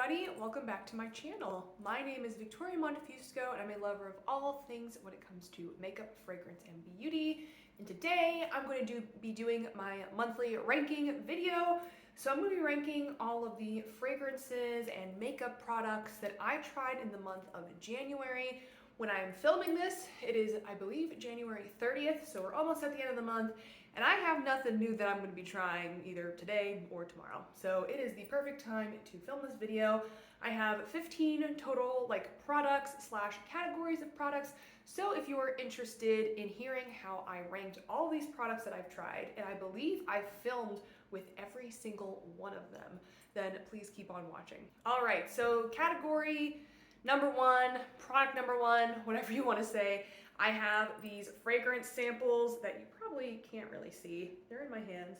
everybody, welcome back to my channel. My name is Victoria Montefusco and I'm a lover of all things when it comes to makeup, fragrance, and beauty. And today I'm going to be doing my monthly ranking video. So I'm going to be ranking all of the fragrances and makeup products that I tried in the month of January. When I'm filming this, it is, I believe, January 30th, so we're almost at the end of the month, and I have nothing new that I'm going to be trying either today or tomorrow. So it is the perfect time to film this video. I have 15 total products slash categories of products. So if you are interested in hearing how I ranked all these products that I've tried, and I believe I've filmed with every single one of them, then please keep on watching. All right, so category number one, product number one, whatever you want to say, I have these fragrance samples that you probably can't really see. They're in my hands.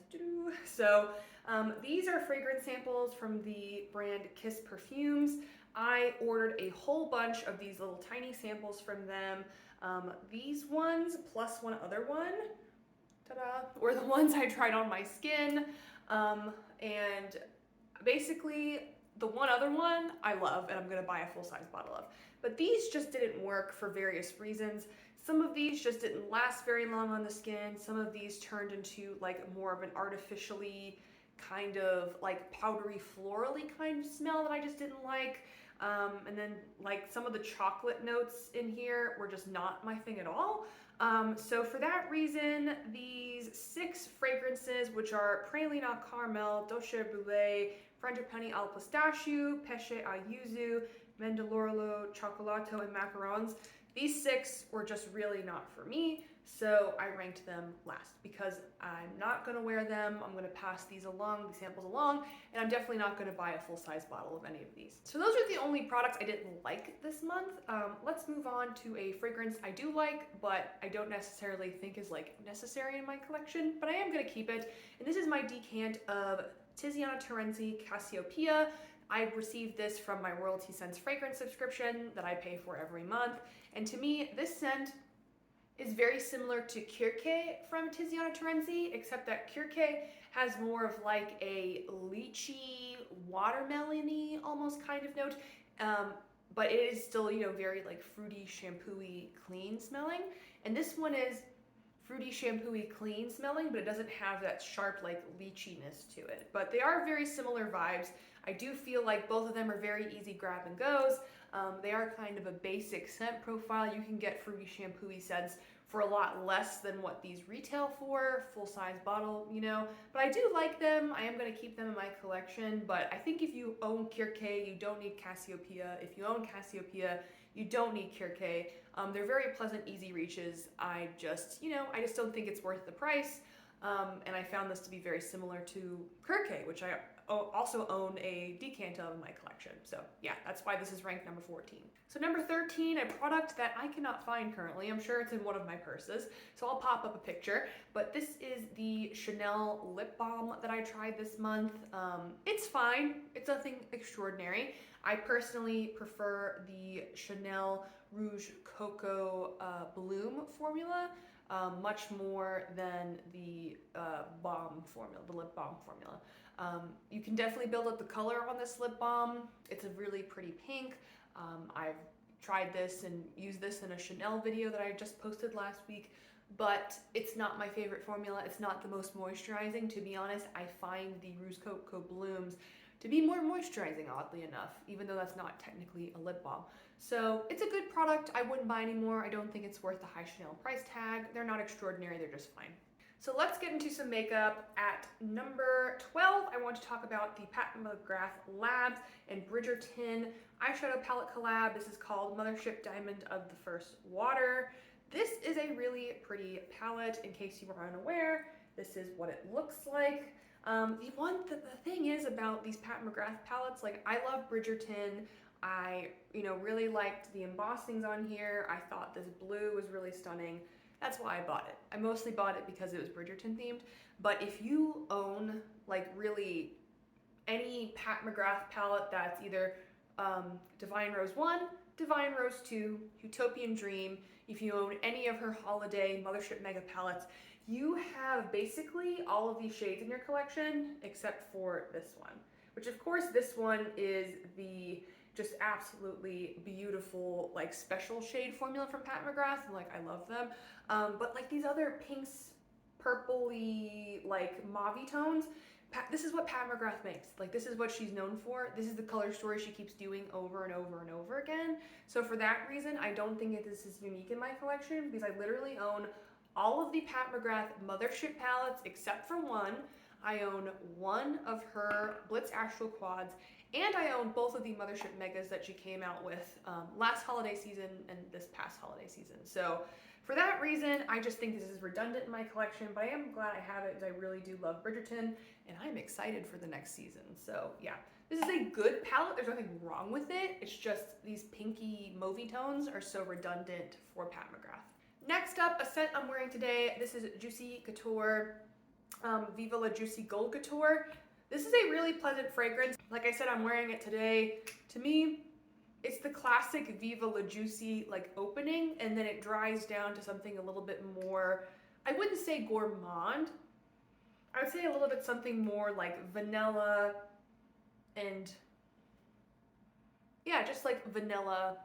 So these are fragrance samples from the brand Kiss Perfumes. I ordered a whole bunch of these little tiny samples from them. These ones plus one other one, ta-da, were the ones I tried on my skin. And basically, the one other one I love and I'm gonna buy a full-size bottle of. But these just didn't work for various reasons. Some of these just didn't last very long on the skin. Some of these turned into more of an artificially kind of powdery florally kind of smell that I just didn't like. And then some of the chocolate notes in here were just not my thing at all. So for that reason, these 6 fragrances, which are Praline au Caramel, Dolce Brûlée, Frangipani al Pistachio, Pesce al Yuzu, Mandorlo, Cioccolato, and Macarons, these 6 were just really not for me, so I ranked them last because I'm not going to wear them. I'm going to pass these samples along, and I'm definitely not going to buy a full-size bottle of any of these. So those are the only products I didn't like this month. Let's move on to a fragrance I do like, but I don't necessarily think is necessary in my collection, but I am going to keep it, and this is my decant of Tiziana Terenzi Cassiopeia. I received this from my Royalty Scents fragrance subscription that I pay for every month, and to me, this scent is very similar to Kirke from Tiziana Terenzi, except that Kirke has more of a lychee, watermelon-y almost kind of note, but it is still, very fruity, shampoo-y, clean smelling, and this one is fruity, shampoo-y, clean smelling, but it doesn't have that sharp lycheeness to it. But they are very similar vibes. I do feel like both of them are very easy grab and goes. They are kind of a basic scent profile. You can get fruity, shampoo-y scents for a lot less than what these retail for, full-size bottle, But I do like them. I am going to keep them in my collection, but I think if you own Kirke, you don't need Cassiopeia. If you own Cassiopeia, you don't need Kirke. They're very pleasant, easy reaches. I just don't think it's worth the price. And I found this to be very similar to Kirke, which I also own a decant of in my collection. So yeah, that's why this is ranked number 14. So number 13, a product that I cannot find currently. I'm sure it's in one of my purses, so I'll pop up a picture. But this is the Chanel lip balm that I tried this month. It's fine. It's nothing extraordinary. I personally prefer the Chanel Rouge Coco Bloom formula much more than the balm formula, the lip balm formula. You can definitely build up the color on this lip balm. It's a really pretty pink. I've tried this and used this in a Chanel video that I just posted last week, but it's not my favorite formula. It's not the most moisturizing. To be honest, I find the Rouge Coco Blooms to be more moisturizing, oddly enough, even though that's not technically a lip balm. So it's a good product. I wouldn't buy anymore. I don't think it's worth the high Chanel price tag. They're not extraordinary, they're just fine. So let's get into some makeup. At number 12, I want to talk about the Pat McGrath Labs and Bridgerton eyeshadow palette collab. This is called Mothership Diamond of the First Water. This is a really pretty palette. In case you were unaware, this is what it looks like. The thing is about these Pat McGrath palettes, I love Bridgerton. I, really liked the embossings on here. I thought this blue was really stunning. That's why I bought it. I mostly bought it because it was Bridgerton themed. But if you own, really any Pat McGrath palette that's either Divine Rose 1, Divine Rose 2, Utopian Dream, if you own any of her holiday Mothership Mega palettes, you have basically all of these shades in your collection except for this one. which of course this one is the just absolutely beautiful, like special shade formula from Pat McGrath, and like I love them. But like these other pinks, purpley, like mauve tones, this is what Pat McGrath makes. Like this is what she's known for. This is the color story she keeps doing over and over and over again. So for that reason, I don't think this is unique in my collection, because I literally own all of the Pat McGrath Mothership palettes except for one. I own one of her Blitz Astral Quads, and I own both of the Mothership Megas that she came out with last holiday season and this past holiday season. So for that reason, I just think this is redundant in my collection, but I am glad I have it because I really do love Bridgerton, and I'm excited for the next season. So yeah, this is a good palette. There's nothing wrong with it. It's just these pinky mauve tones are so redundant for Pat McGrath. Next up, a scent I'm wearing today. This is Juicy Couture, Viva La Juicy Gold Couture. This is a really pleasant fragrance. Like I said, I'm wearing it today. To me, it's the classic Viva La Juicy like opening, and then it dries down to something a little bit more, I wouldn't say gourmand. I would say a little bit something more like vanilla and yeah, just like vanilla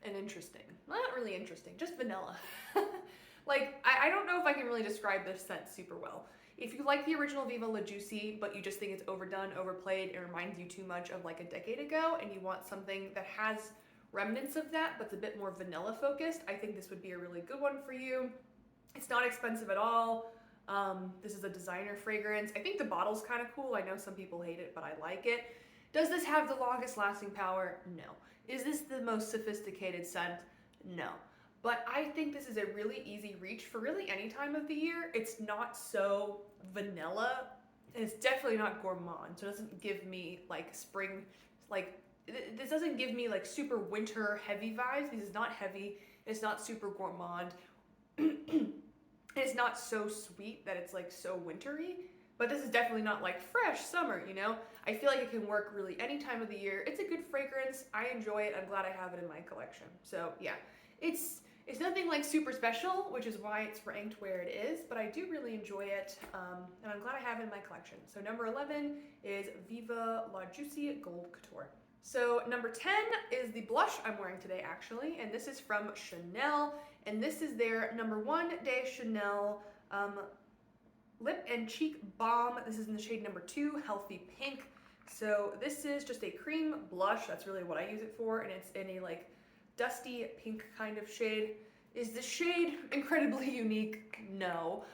and interesting. Well, not really interesting, just vanilla. Like, I don't know if I can really describe this scent super well. If you like the original Viva La Juicy, but you just think it's overdone, overplayed, it reminds you too much of like a decade ago, and you want something that has remnants of that, but it's a bit more vanilla focused, I think this would be a really good one for you. It's not expensive at all. This is a designer fragrance. I think the bottle's kind of cool. I know some people hate it, but I like it. Does this have the longest lasting power? No. Is this the most sophisticated scent? No. But I think this is a really easy reach for really any time of the year. It's not so vanilla, and it's definitely not gourmand. So it doesn't give me like spring, like this doesn't give me like super winter heavy vibes. This is not heavy. It's not super gourmand. It's not so sweet that it's like so wintry. But this is definitely not like fresh summer, you know? I feel like it can work really any time of the year. It's a good fragrance. I enjoy it. I'm glad I have it in my collection. So yeah, it's nothing like super special, which is why it's ranked where it is, but I do really enjoy it, and I'm glad I have it in my collection. So number 11 is Viva La Juicy Gold Couture. So number 10 is the blush I'm wearing today, actually, and this is from Chanel, and this is their number 1 Day Chanel Lip and Cheek Balm. This is in the shade number 2, Healthy Pink. So this is just a cream blush. That's really what I use it for, and it's in a like dusty pink kind of shade. Is this shade incredibly unique? No.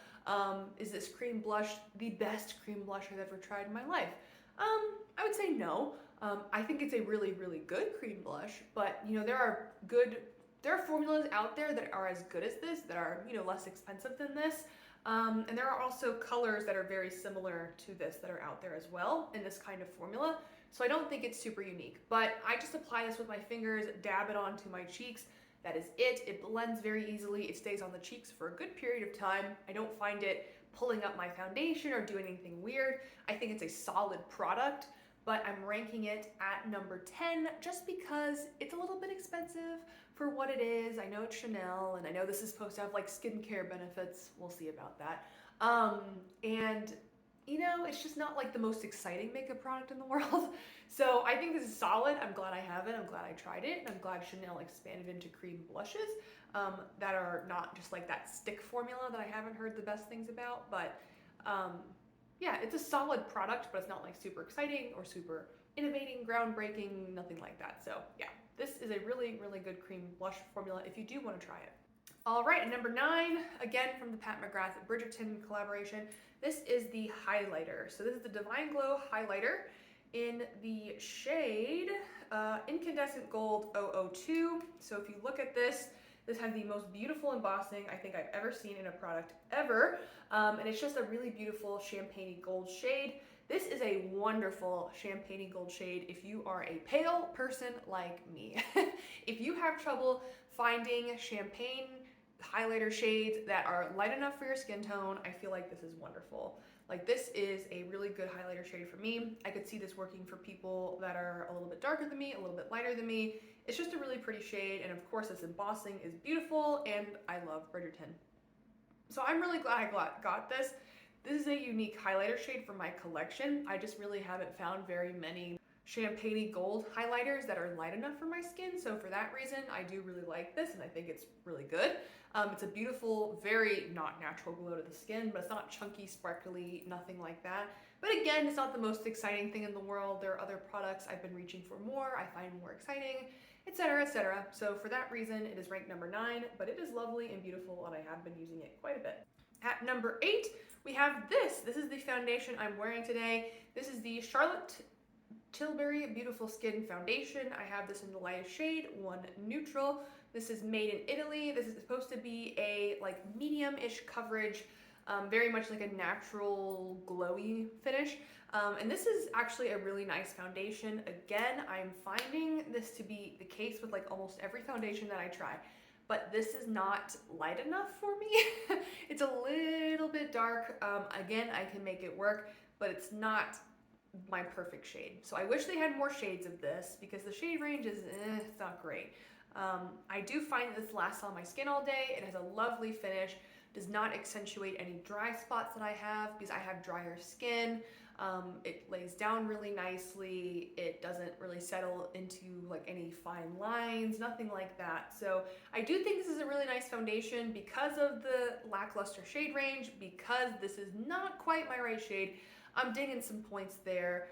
Is this cream blush the best cream blush I've ever tried in my life? I would say no. I think it's a really, really good cream blush, but you know, there are formulas out there that are as good as this, that are, you know, less expensive than this. And there are also colors that are very similar to this that are out there as well in this kind of formula. So I don't think it's super unique, but I just apply this with my fingers, dab it onto my cheeks. That is it. It blends very easily. It stays on the cheeks for a good period of time. I don't find it pulling up my foundation or doing anything weird. I think it's a solid product, but I'm ranking it at number 10 just because it's a little bit expensive for what it is. I know it's Chanel, and I know this is supposed to have like skincare benefits. We'll see about that. And you know, it's just not like the most exciting makeup product in the world. So I think this is solid. I'm glad I have it. I'm glad I tried it. And I'm glad Chanel expanded into cream blushes that are not just like that stick formula that I haven't heard the best things about. But yeah, it's a solid product, but it's not like super exciting or super innovating, groundbreaking, nothing like that. So yeah, this is a really, really good cream blush formula if you do want to try it. All right, and number 9, again from the Pat McGrath Bridgerton collaboration, this is the highlighter. So this is the Divine Glow highlighter in the shade Incandescent Gold 002. So if you look at this, this has the most beautiful embossing I think I've ever seen in a product ever. And it's just a really beautiful champagne gold shade. This is a wonderful champagne gold shade if you are a pale person like me. If you have trouble finding champagne highlighter shades that are light enough for your skin tone, I feel like this is wonderful. Like, this is a really good highlighter shade for me. I could see this working for people that are a little bit darker than me, a little bit lighter than me. It's just a really pretty shade, and of course this embossing is beautiful, and I love Bridgerton. So I'm really glad I got this. This is a unique highlighter shade from my collection. I just really haven't found very many champagne gold highlighters that are light enough for my skin, so for that reason I do really like this and I think it's really good. It's a beautiful, very not natural glow to the skin, but it's not chunky, sparkly, nothing like that. But again, it's not the most exciting thing in the world. There are other products I've been reaching for more, I find more exciting, etc, etc. So for that reason it is ranked number 9, but it is lovely and beautiful and I have been using it quite a bit. At number 8 we have this. This is the foundation I'm wearing today. This is the Charlotte Tilbury Beautiful Skin Foundation. I have this in the lightest shade, 1 Neutral. This is made in Italy. This is supposed to be a like medium-ish coverage, very much like a natural glowy finish. And this is actually a really nice foundation. Again, I'm finding this to be the case with like almost every foundation that I try. But this is not light enough for me. It's a little bit dark. Again, I can make it work, but it's not my perfect shade. So I wish they had more shades of this because the shade range is it's not great. I do find that this lasts on my skin all day. It has a lovely finish, does not accentuate any dry spots that I have because I have drier skin. It lays down really nicely. It doesn't really settle into like any fine lines, nothing like that. So I do think this is a really nice foundation because of the lackluster shade range, because this is not quite my right shade. I'm digging some points there.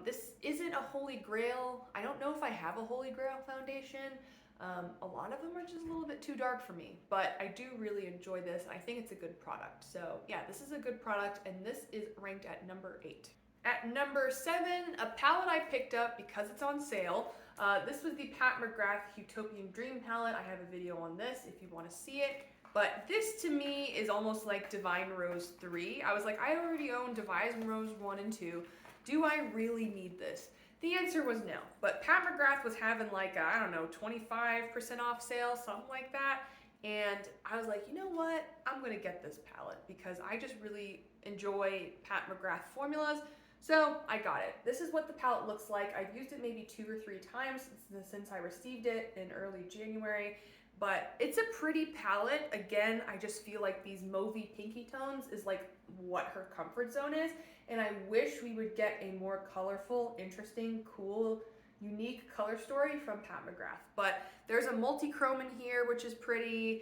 This isn't a holy grail. I don't know if I have a holy grail foundation. A lot of them are just a little bit too dark for me, but I do really enjoy this. I think it's a good product. So yeah, this is a good product and this is ranked at number 8. At number 7, a palette I picked up because it's on sale. This was the Pat McGrath Utopian Dream palette. I have a video on this if you want to see it. But this to me is almost like Divine Rose 3. I was like, I already own Divine Rose 1 and 2. Do I really need this? The answer was no. But Pat McGrath was having like, I don't know, 25% off sale, something like that. And I was like, you know what? I'm going to get this palette because I just really enjoy Pat McGrath formulas. So I got it. This is what the palette looks like. I've used it maybe 2 or 3 times since I received it in early January. But it's a pretty palette. Again, I just feel like these mauvey pinky tones is like what her comfort zone is. And I wish we would get a more colorful, interesting, cool, unique color story from Pat McGrath. But there's a multi-chrome in here, which is pretty.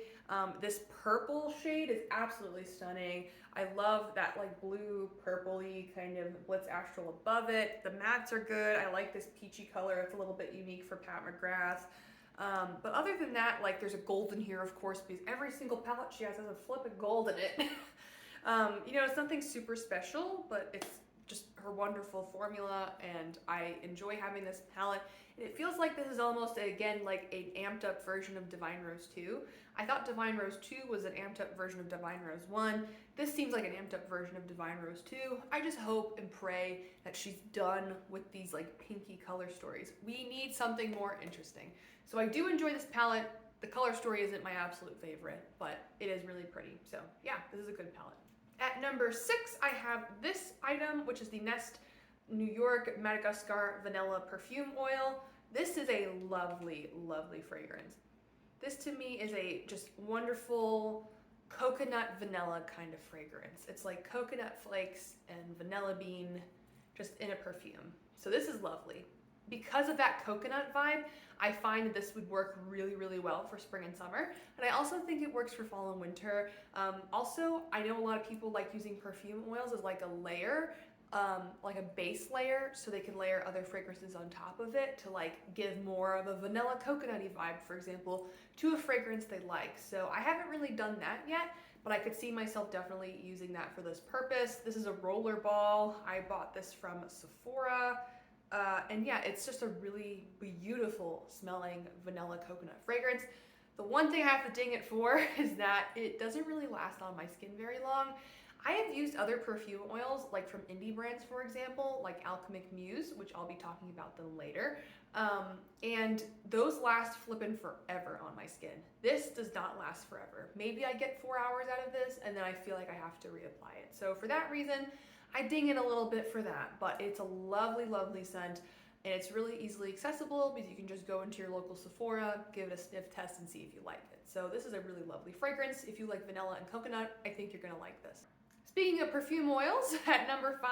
This purple shade is absolutely stunning. I love that like blue purpley kind of Blitz Astral above it. The mattes are good. I like this peachy color. It's a little bit unique for Pat McGrath. But other than that, like there's a gold in here, of course, because every single palette she has a flip of gold in it. You know, it's nothing super special, but it's just her wonderful formula, and I enjoy having this palette. And it feels like this is almost, again, like an amped up version of Divine Rose 2. I thought Divine Rose 2 was an amped up version of Divine Rose 1. This seems like an amped up version of Divine Rose 2. I just hope and pray that she's done with these like pinky color stories. We need something more interesting. So I do enjoy this palette. The color story isn't my absolute favorite, but it is really pretty. So yeah, this is a good palette. At number 6, I have this item, which is the Nest New York Madagascar Vanilla Perfume Oil. This is a lovely, lovely fragrance. This to me is a just wonderful coconut vanilla kind of fragrance. It's like coconut flakes and vanilla bean just in a perfume. So this is lovely. Because of that coconut vibe, I find that this would work really, really well for spring and summer. And I also think it works for fall and winter. Also, I know a lot of people like using perfume oils as like a layer, like a base layer, so they can layer other fragrances on top of it to like give more of a vanilla coconutty vibe, for example, to a fragrance they like. So I haven't really done that yet, but I could see myself definitely using that for this purpose. This is a roller ball. I bought this from Sephora. And yeah, it's just a really beautiful smelling vanilla coconut fragrance. The one thing I have to ding it for is that it doesn't really last on my skin very long. I have used other perfume oils, like from indie brands, for example, like Alchemic Muse, which I'll be talking about them later. And those last flippin' forever on my skin. This does not last forever. Maybe I get 4 hours out of this and then I feel like I have to reapply it. So for that reason, I ding it a little bit for that, but it's a lovely, lovely scent, and it's really easily accessible because you can just go into your local Sephora, give it a sniff test, and see if you like it. So this is a really lovely fragrance. If you like vanilla and coconut, I think you're gonna like this. Speaking of perfume oils, at number 5,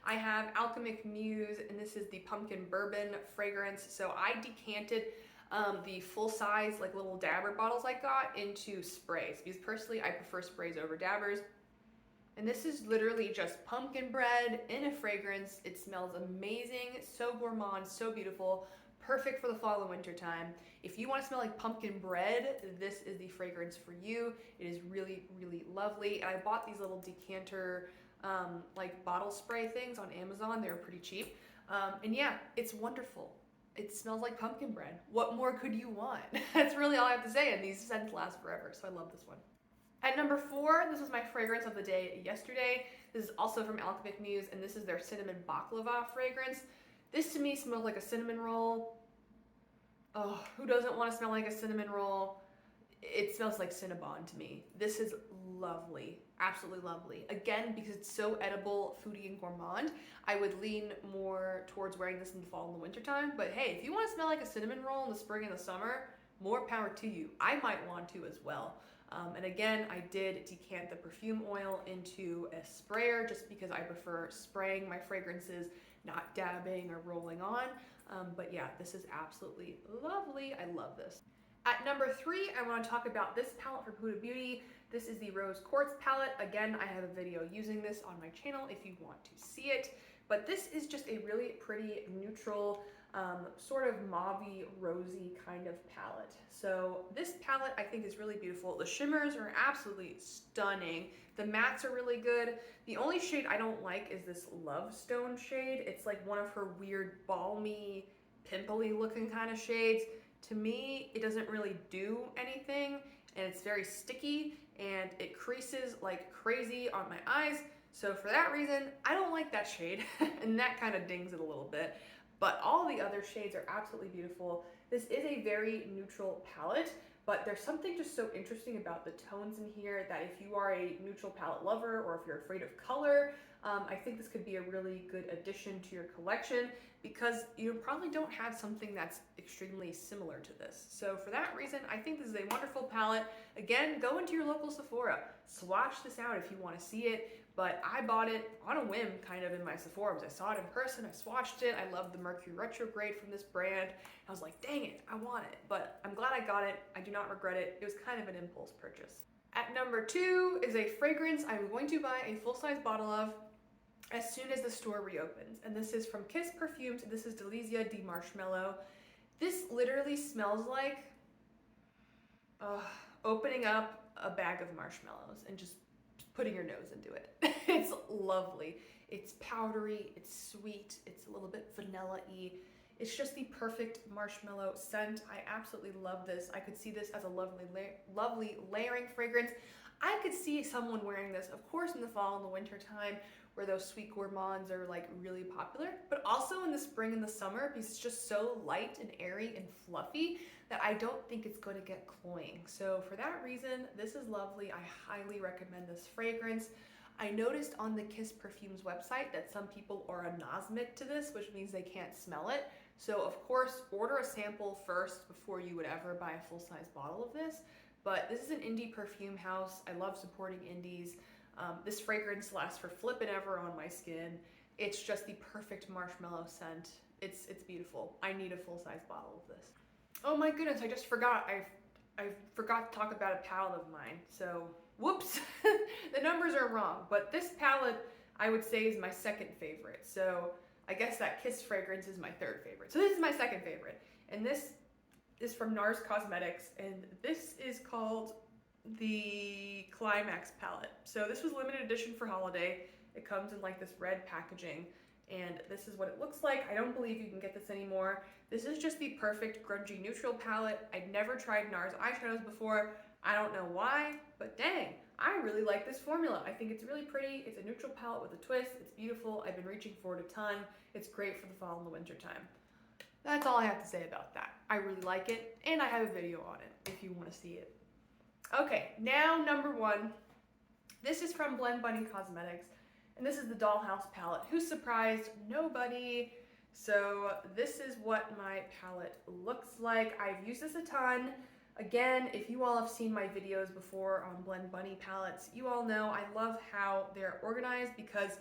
I have Alchemic Muse, and this is the Pumpkin Bourbon fragrance. So I decanted the full size, like little dabber bottles I got into sprays, because personally I prefer sprays over dabbers. And this is literally just pumpkin bread in a fragrance. It smells amazing, so gourmand, so beautiful, perfect for the fall and winter time. If you want to smell like pumpkin bread, this is the fragrance for you. It is really, really lovely. And I bought these little decanter like bottle spray things on Amazon. They were pretty cheap. And yeah, it's wonderful. It smells like pumpkin bread. What more could you want? That's really all I have to say, and these scents last forever, so I love this one. At number 4, this was my fragrance of the day yesterday. This is also from Alchemic Muse, and this is their Cinnamon Baklava fragrance. This to me smells like a cinnamon roll. Oh, who doesn't want to smell like a cinnamon roll? It smells like Cinnabon to me. This is lovely, absolutely lovely. Again, because it's so edible, foodie, and gourmand, I would lean more towards wearing this in the fall and the winter time. But hey, if you want to smell like a cinnamon roll in the spring and the summer, more power to you. I might want to as well. And again, I did decant the perfume oil into a sprayer just because I prefer spraying my fragrances, not dabbing or rolling on. But yeah, this is absolutely lovely. I love this. At number 3, I want to talk about this palette from Huda Beauty. This is the Rose Quartz palette. Again, I have a video using this on my channel if you want to see it. But this is just a really pretty neutral, sort of mauvey, rosy kind of palette. So this palette I think is really beautiful. The shimmers are absolutely stunning. The mattes are really good. The only shade I don't like is this Love Stone shade. It's like one of her weird balmy, pimply looking kind of shades. To me, it doesn't really do anything, and it's very sticky, and it creases like crazy on my eyes. So for that reason, I don't like that shade, and that kind of dings it a little bit. But all the other shades are absolutely beautiful. This is a very neutral palette, but there's something just so interesting about the tones in here that if you are a neutral palette lover, or if you're afraid of color, I think this could be a really good addition to your collection, because you probably don't have something that's extremely similar to this. So for that reason, I think this is a wonderful palette. Again, go into your local Sephora, swatch this out if you want to see it, but I bought it on a whim kind of in my Sephora. I saw it in person, I swatched it, I love the Mercury Retrograde from this brand. I was like, dang it, I want it, but I'm glad I got it. I do not regret it. It was kind of an impulse purchase. At number 2 is a fragrance I'm going to buy a full-size bottle of as soon as the store reopens, and this is from Kiss Perfumes. This is Delizia di Marshmallow. This literally smells like opening up a bag of marshmallows and just putting your nose into it. It's lovely. It's powdery, it's sweet, it's a little bit vanilla-y. It's just the perfect marshmallow scent. I absolutely love this. I could see this as a lovely layering fragrance. I could see someone wearing this, of course, in the fall and the winter time, where those sweet gourmands are like really popular, but also in the spring and the summer, because it's just so light and airy and fluffy that I don't think it's going to get cloying. So for that reason, this is lovely. I highly recommend this fragrance. I noticed on the Kiss Perfumes website that some people are anosmic to this, which means they can't smell it. So of course, order a sample first before you would ever buy a full-size bottle of this. But this is an indie perfume house. I love supporting indies. This fragrance lasts for flippin' ever on my skin. It's just the perfect marshmallow scent. It's beautiful. I need a full-size bottle of this. Oh my goodness, I just forgot. I forgot to talk about a palette of mine. So, whoops, the numbers are wrong. But this palette, I would say, is my second favorite. So I guess that Kiss fragrance is my third favorite. So this is my second favorite. And this is from NARS Cosmetics, and this is called the Climax palette. So this was limited edition for holiday. It comes in like this red packaging, and this is what it looks like. I don't believe you can get this anymore. This is just the perfect grungy neutral palette. I'd never tried NARS eyeshadows before. I don't know why, but dang, I really like this formula. I think it's really pretty. It's a neutral palette with a twist. It's beautiful. I've been reaching for it a ton. It's great for the fall and the winter time. That's all I have to say about that. I really like it, and I have a video on it if you want to see it. Okay, now number 1. This is from Blend Bunny Cosmetics, and this is the Dollhouse palette. Who's surprised? Nobody. So this is what my palette looks like. I've used this a ton. Again, if you all have seen my videos before on Blend Bunny palettes, you all know I love how they're organized because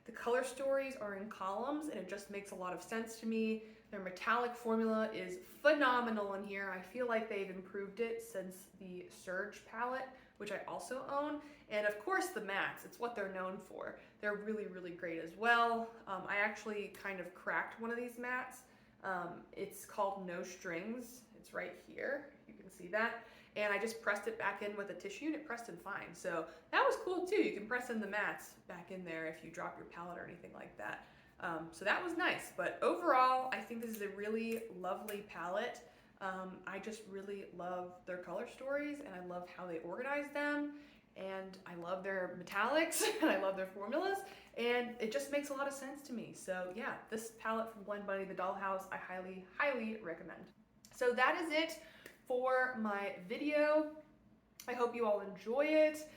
the color stories are in columns and it just makes a lot of sense to me. Their metallic formula is phenomenal in here. I feel like they've improved it since the Surge palette, which I also own. And of course the mattes, it's what they're known for. They're really, really great as well. I actually kind of cracked one of these mattes. It's called No Strings. It's right here. You can see that. And I just pressed it back in with a tissue and it pressed in fine. So that was cool too. You can press in the mattes back in there if you drop your palette or anything like that. So that was nice. But overall, I think this is a really lovely palette. I just really love their color stories and I love how they organize them. And I love their metallics and I love their formulas. And it just makes a lot of sense to me. So yeah, this palette from Blend Bunny, the Dollhouse, I highly, highly recommend. So that is it for my video. I hope you all enjoy it.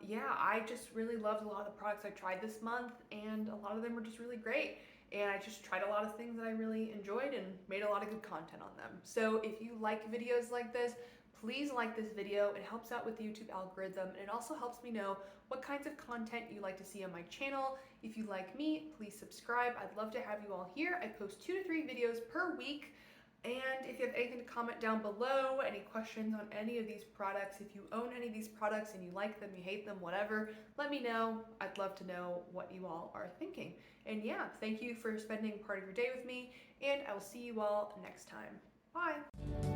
Yeah, I just really loved a lot of the products I tried this month and a lot of them were just really great. And I just tried a lot of things that I really enjoyed and made a lot of good content on them. So if you like videos like this, please like this video. It helps out with the YouTube algorithm and it also helps me know what kinds of content you like to see on my channel. If you like me, please subscribe. I'd love to have you all here. I post 2 to 3 videos per week. And if you have anything to comment down below, any questions on any of these products, if you own any of these products and you like them, you hate them, whatever, let me know. I'd love to know what you all are thinking. And yeah, thank you for spending part of your day with me, and I will see you all next time. Bye!